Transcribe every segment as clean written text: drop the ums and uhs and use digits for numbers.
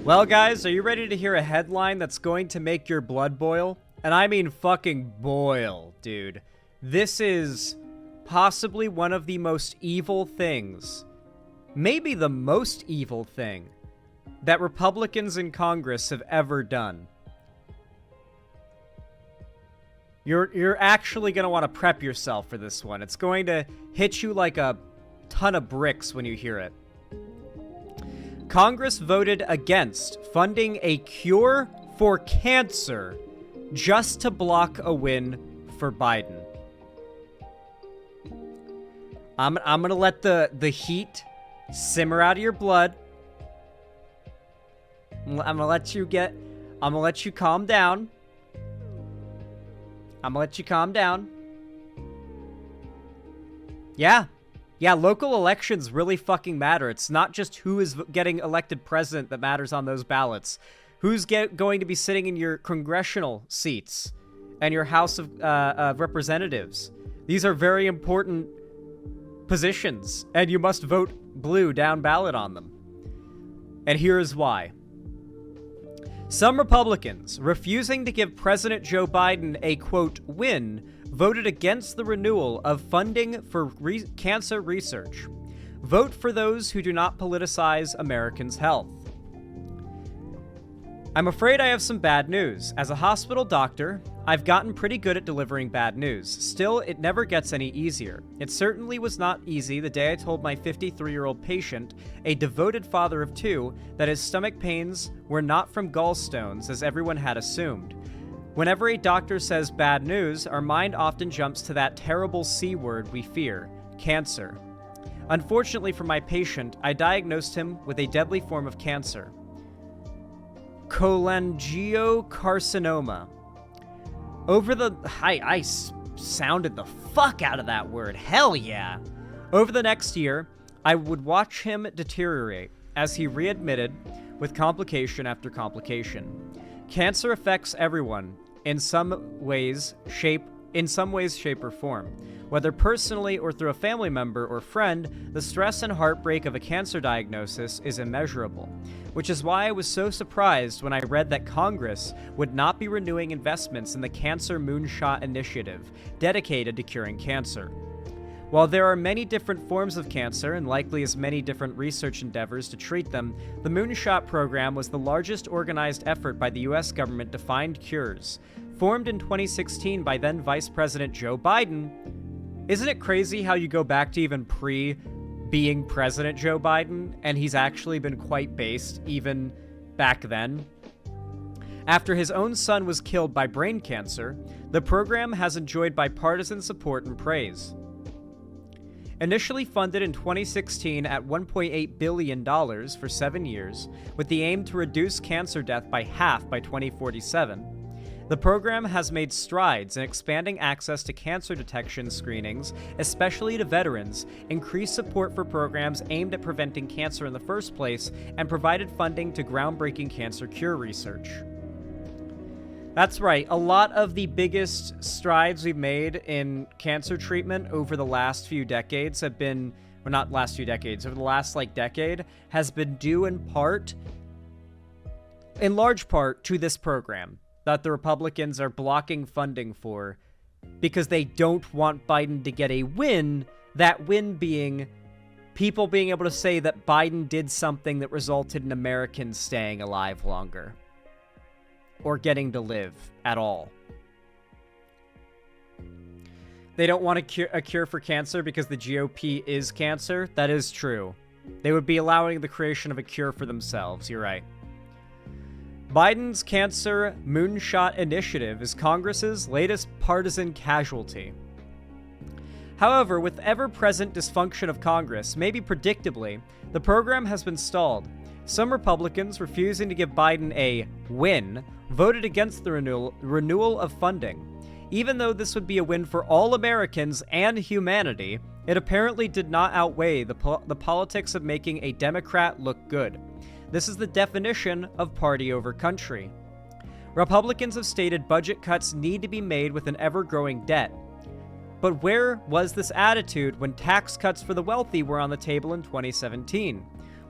Well, guys, are you ready to hear a headline that's going to make your blood boil? And I mean fucking boil, dude. This is possibly one of the most evil things, maybe the most evil thing, that Republicans in Congress have ever done. You're actually going to want to prep yourself for this one. It's going to hit you like a ton of bricks when you hear it. Congress voted against funding a cure for cancer just to block a win for Biden. I'm going to let the heat simmer out of your blood. I'm going to let you calm down. I'm going to let you calm down. Yeah, local elections really fucking matter. It's not just who is getting elected president that matters on those ballots. Who's going to be sitting in your congressional seats and your House of Representatives. These are very important positions, and you must vote blue down ballot on them. And here is why. Some Republicans, refusing to give President Joe Biden a, quote, win, voted against the renewal of funding for cancer research. Vote for those who do not politicize Americans' health. I'm afraid I have some bad news. As a hospital doctor, I've gotten pretty good at delivering bad news. Still, it never gets any easier. It certainly was not easy the day I told my 53-year-old patient, a devoted father of two, that his stomach pains were not from gallstones, as everyone had assumed. Whenever a doctor says bad news, our mind often jumps to that terrible C word we fear, cancer. Unfortunately for my patient, I diagnosed him with a deadly form of cancer, cholangiocarcinoma. I sounded the fuck out of that word. Hell yeah. Over the next year, I would watch him deteriorate as he readmitted with complication after complication. Cancer affects everyone in some ways, shape or form. Whether personally or through a family member or friend, the stress and heartbreak of a cancer diagnosis is immeasurable, which is why I was so surprised when I read that Congress would not be renewing investments in the Cancer Moonshot initiative, dedicated to curing cancer. While there are many different forms of cancer and likely as many different research endeavors to treat them, the Moonshot program was the largest organized effort by the U.S. government to find cures. Formed in 2016 by then Vice President Joe Biden. Isn't it crazy how you go back to even pre-being President Joe Biden, and he's actually been quite based even back then? After his own son was killed by brain cancer, the program has enjoyed bipartisan support and praise. Initially funded in 2016 at $1.8 billion for 7 years, with the aim to reduce cancer death by half by 2047, the program has made strides in expanding access to cancer detection screenings, especially to veterans, increased support for programs aimed at preventing cancer in the first place, and provided funding to groundbreaking cancer cure research. That's right, a lot of the biggest strides we've made in cancer treatment over the last few decades have been, well, not last few decades, over the last decade, has been due in large part to this program that the Republicans are blocking funding for because they don't want Biden to get a win, that win being people being able to say that Biden did something that resulted in Americans staying alive longer. Or getting to live at all. They don't want a cure for cancer because the GOP is cancer. That is true. They would be allowing the creation of a cure for themselves. You're right. Biden's Cancer Moonshot Initiative is Congress's latest partisan casualty. However, with ever-present dysfunction of Congress, maybe predictably, the program has been stalled. Some Republicans, refusing to give Biden a win, voted against the renewal of funding. Even though this would be a win for all Americans and humanity, it apparently did not outweigh the politics of making a Democrat look good. This is the definition of party over country. Republicans have stated budget cuts need to be made with an ever-growing debt. But where was this attitude when tax cuts for the wealthy were on the table in 2017?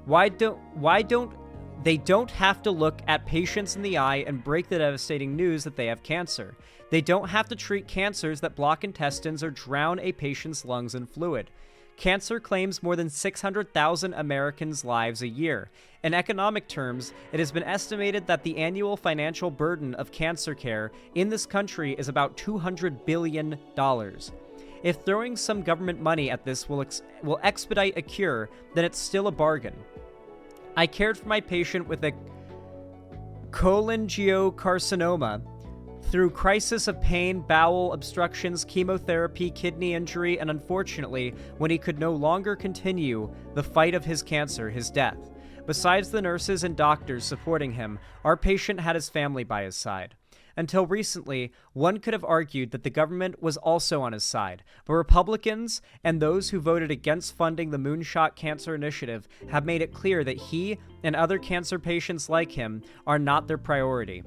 Why don't They don't have to look at patients in the eye and break the devastating news that they have cancer. They don't have to treat cancers that block intestines or drown a patient's lungs in fluid. Cancer claims more than 600,000 Americans' lives a year. In economic terms, it has been estimated that the annual financial burden of cancer care in this country is about $200 billion. If throwing some government money at this will expedite a cure, then it's still a bargain. I cared for my patient with a cholangiocarcinoma through crisis of pain, bowel obstructions, chemotherapy, kidney injury, and unfortunately, when he could no longer continue the fight of his cancer, his death. Besides the nurses and doctors supporting him, our patient had his family by his side. Until recently, one could have argued that the government was also on his side, but Republicans and those who voted against funding the Moonshot Cancer Initiative have made it clear that he and other cancer patients like him are not their priority.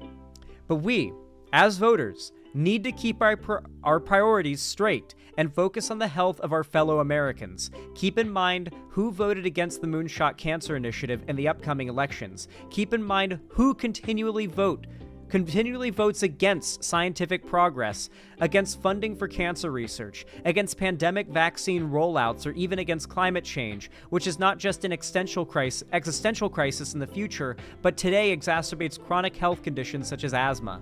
But we, as voters, need to keep our priorities straight and focus on the health of our fellow Americans. Keep in mind who voted against the Moonshot Cancer Initiative in the upcoming elections. Keep in mind who continually votes against scientific progress, against funding for cancer research, against pandemic vaccine rollouts, or even against climate change, which is not just an existential crisis in the future, but today exacerbates chronic health conditions such as asthma.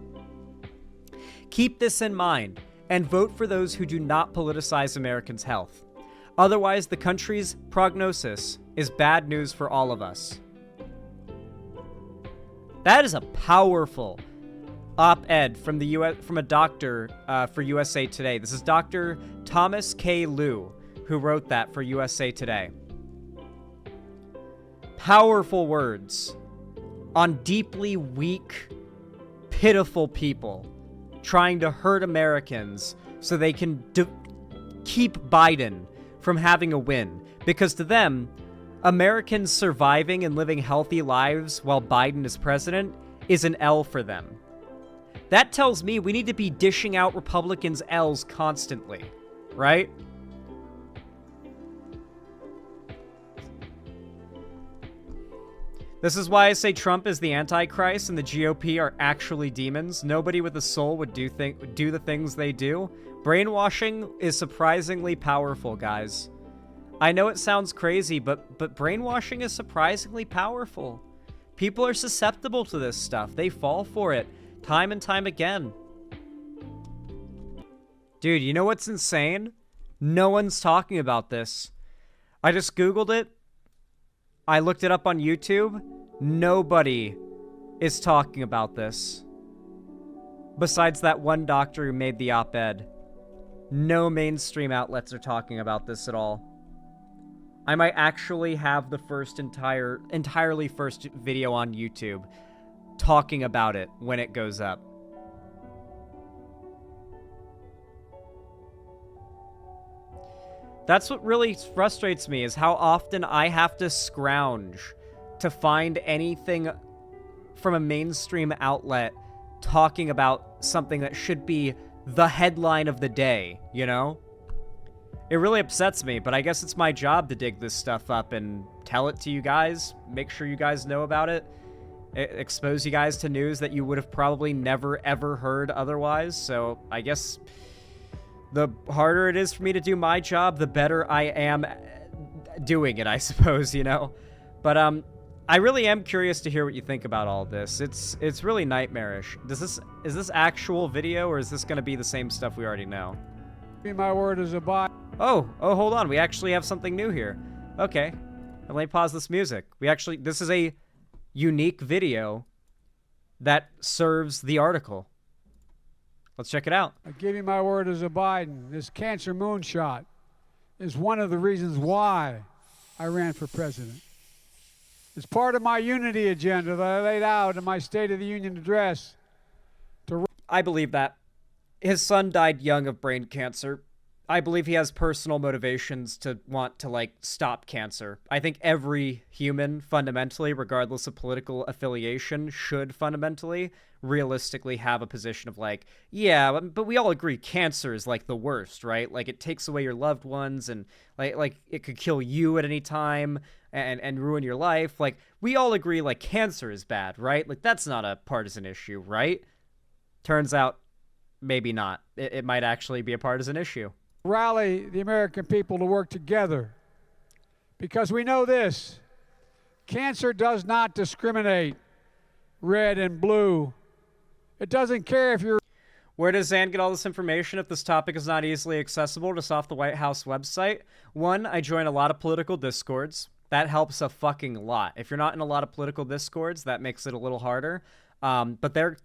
Keep this in mind and vote for those who do not politicize Americans' health. Otherwise, the country's prognosis is bad news for all of us. That is a powerful op-ed from a doctor for USA Today. This is Dr. Thomas K. Liu, who wrote that for USA Today. Powerful words on deeply weak, pitiful people trying to hurt Americans so they can keep Biden from having a win. Because to them, Americans surviving and living healthy lives while Biden is president is an L for them. That tells me we need to be dishing out Republicans' L's constantly, right? This is why I say Trump is the Antichrist and the GOP are actually demons. Nobody with a soul would do the things they do. Brainwashing is surprisingly powerful, guys. I know it sounds crazy, but brainwashing is surprisingly powerful. People are susceptible to this stuff. They fall for it time and time again. Dude, you know what's insane? No one's talking about this. I just Googled it. I looked it up on YouTube. Nobody is talking about this. Besides that one doctor who made the op-ed. No mainstream outlets are talking about this at all. I might actually have the entirely first video on YouTube talking about it when it goes up. That's what really frustrates me, is how often I have to scrounge to find anything from a mainstream outlet talking about something that should be the headline of the day, you know? It really upsets me, but I guess it's my job to dig this stuff up and tell it to you guys, make sure you guys know about it, expose you guys to news that you would have probably never ever heard otherwise. So I guess the harder it is for me to do my job, the better I am doing it, I suppose, you know? But I really am curious to hear what you think about all this. It's really nightmarish. Is this actual video, or is this going to be the same stuff we already know? My word is a bot. Oh, hold on. We actually have something new here. Okay. Let me pause this music. This is a unique video that serves the article. Let's check it out. I give you my word as a Biden. This cancer moonshot is one of the reasons why I ran for president. It's part of my unity agenda that I laid out in my State of the Union address. I believe that. His son died young of brain cancer. I believe he has personal motivations to want to, stop cancer. I think every human, fundamentally, regardless of political affiliation, should fundamentally realistically have a position of like, yeah, but we all agree cancer is like the worst, right? Like it takes away your loved ones, and like it could kill you at any time and ruin your life. Like we all agree like cancer is bad, right? Like that's not a partisan issue, right? Turns out maybe not. It might actually be a partisan issue. Rally the American people to work together, because we know this: cancer does not discriminate red and blue. It doesn't care if you're... Where does Zan get all this information if this topic is not easily accessible just off the White House website? One, I join a lot of political discords. That helps a fucking lot. If you're not in a lot of political discords, that makes it a little harder. But they're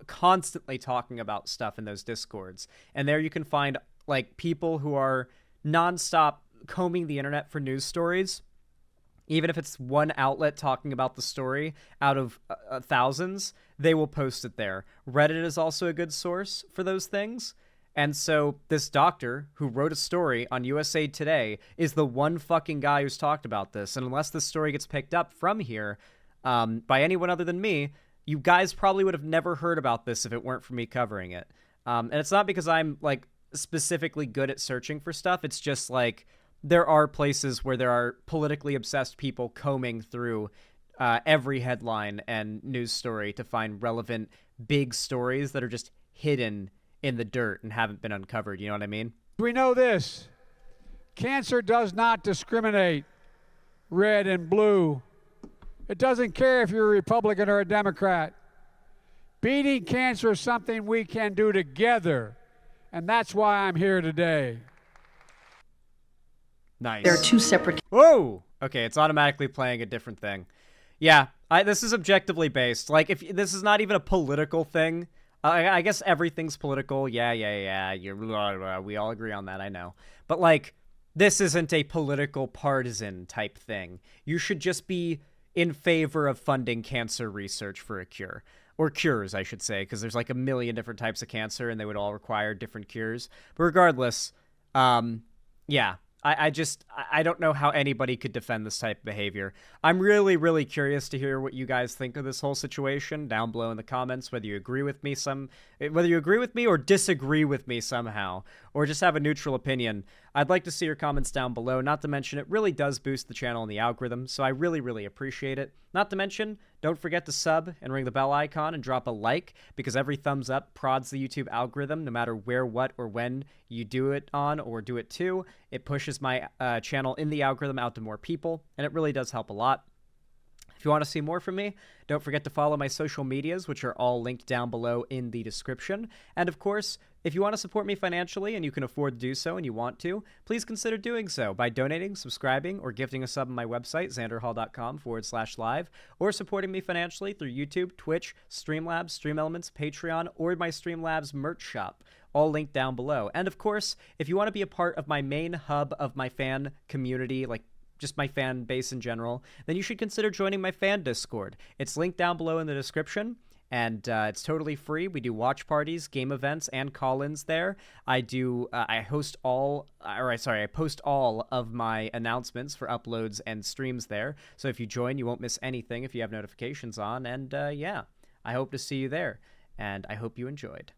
constantly talking about stuff in those discords. And there you can find like people who are nonstop combing the internet for news stories. Even if it's one outlet talking about the story out of thousands, they will post it there. Reddit is also a good source for those things. And so this doctor who wrote a story on USA Today is the one fucking guy who's talked about this. And unless this story gets picked up from here by anyone other than me, you guys probably would have never heard about this if it weren't for me covering it. And it's not because I'm like specifically good at searching for stuff. It's just like there are places where there are politically obsessed people combing through every headline and news story to find relevant big stories that are just hidden in the dirt and haven't been uncovered. You know what I mean? We know this: cancer does not discriminate red and blue. It doesn't care if you're a Republican or a Democrat. Beating cancer is something we can do together, and that's why I'm here today. Nice. There are two separate... Whoa! Okay, it's automatically playing a different thing. Yeah, this is objectively based. Like, if this is not even a political thing, I guess everything's political. Yeah. We all agree on that, I know. But, like, this isn't a political partisan type thing. You should just be in favor of funding cancer research for a cure. Or cures, I should say, because there's like a million different types of cancer, and they would all require different cures. But regardless, yeah. I don't know how anybody could defend this type of behavior. I'm really, really curious to hear what you guys think of this whole situation down below in the comments, whether you agree with me or disagree with me somehow, or just have a neutral opinion. I'd like to see your comments down below. Not to mention, it really does boost the channel and the algorithm, so I really, really appreciate it. Not to mention, don't forget to sub and ring the bell icon and drop a like, because every thumbs up prods the YouTube algorithm, no matter where, what, or when you do it on or do it to. It pushes my channel in the algorithm out to more people, and it really does help a lot. If you want to see more from me, don't forget to follow my social medias, which are all linked down below in the description. And of course, if you want to support me financially and you can afford to do so and you want to, please consider doing so by donating, subscribing, or gifting a sub on my website, xanderhall.com/live, or supporting me financially through YouTube, Twitch, Streamlabs, Stream Elements, Patreon, or my Streamlabs merch shop, all linked down below. And of course, if you want to be a part of my main hub of my fan community, like just my fan base in general, then you should consider joining my fan Discord. It's linked down below in the description, and it's totally free. We do watch parties, game events, and call-ins there. I post all of my announcements for uploads and streams there. So if you join, you won't miss anything if you have notifications on. And yeah, I hope to see you there, and I hope you enjoyed.